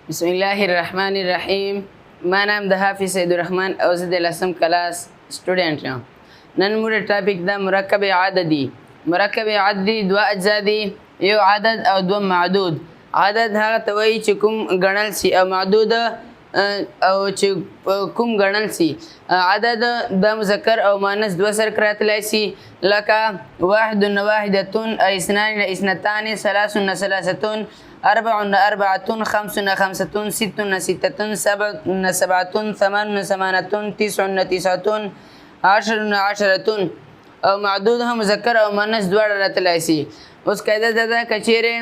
بسم الله الرحمن الرحیم. ما نام د حافظ سید الرحمن او زه د لسم کلاس سټوډنټ یم. نن موږ ټاپک د مرکب عددي. مرکب عددي دوه اجزا دي، یو عدد او دوه معدود. عدد هغه ته وایي چې کوم ګڼل سي، او معدود او چې کوم ګڼل سي. عدد د مذکر او مؤنث دوه سره راتلی سي، لکه واحد واحدة، اثنان اثنتان، ثلاث ثلاثة، أربع أربعة، خمس خمسة، ست ستة، سبع سبعة، ثمان ثمانية، تسع تسعة، عشر عشرة. او معدود هم مذکر او مؤنث دواړه راتلی سي. اوس قاعده دا ده که چیرې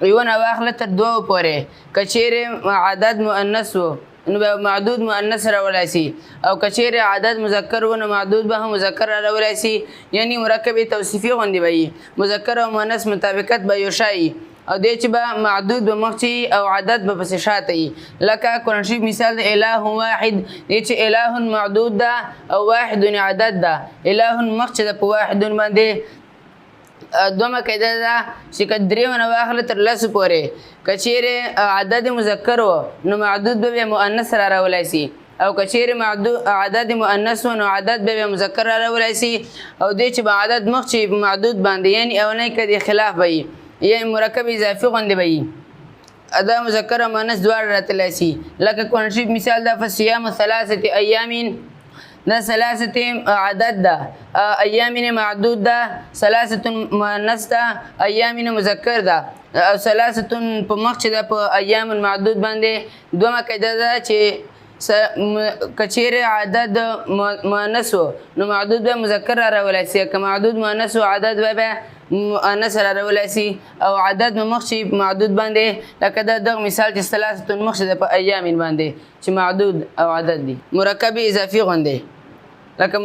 یوه نه واخله تر دوو پورې، که چیرې عدد مؤنث و نو به معدود مؤنث راولی سي، او که چیرې عدد مذکر و نو معدود به هم مذکر راولی سي. یعنی مرکب توصیفي غوندې به وي، مذکر او مؤنث مطابقت به یو شی، او دی چې به معدود به مخکې او عدد به پسې شاته وي. لکه قرآن شریف مثال د اله واحد دی چې اله معدود ده او واحد عدد ده. اله مخکې ده په واحد باندې. دومه قاعده ده چې که درېو نه واخله تر لسو پورې، که چیرې عدد مذکر و نو معدود به بیا مؤنث را راولی سي، او که چیرې عدد مؤنث و نو عدد به بیا مذکر را راولی سي. او دی چې به عدد مخکې معدود باندې، یعنی اولنی که د خلاف به وي، یعنی مرکب اضافي غوندې به وي. دا مذکر او مؤنث دواړه راتلی سي. لکه قرآن شریف مثال ده فصيام ثلاثة أيام، دا ثلاثة عدد ده، ایام معدود ده، ثلاثة مؤنث ده، ایام مذکر ده، او ثلاثة په مخکې ده په ایام معدود باندې. دومه قاعده ده چې که چیرې عدد مؤنث و نو معدود به مذکر را راولی سي، که معدود مؤنث و عدد به مؤنث را راولی سي، او عدد به مخکې معدود باندې. لکه دغه مثال چې ثلاثة مخکې ده په ایام باندې چې معدود او عدد دي. مرکب اضافي غوندې، لکه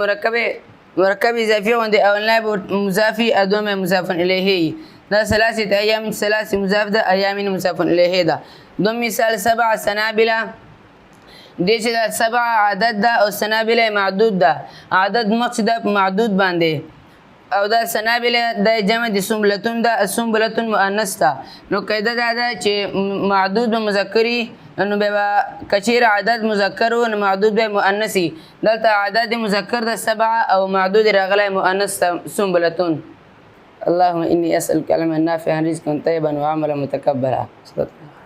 مرکب اضافي غوندې اولنی به مضافي، دومه مضاف الیه. دا ثلاثة ایام، ثلاثة مضاف ده، ایام مضاف الیه ده. دوم مثال سبع سنابل دی چې دا سبع عدد ده او سنابل معدود ده. عدد مخکې ده په معدود باندې، او دا سنابل د جمع د سنبلتون ده، سنبلتون مؤنث ده. نو قاعده دا ده چې معدود به مذکري، نو به که چیرې عدد مذکر و نو معدود به مؤنثي. دلته عدد مذکر ده سبع، او معدود راغلی مؤنث ده سنبلتون. اللهم اني اسالك علما نافعا، رزقا طيبا وعملا متقبلا.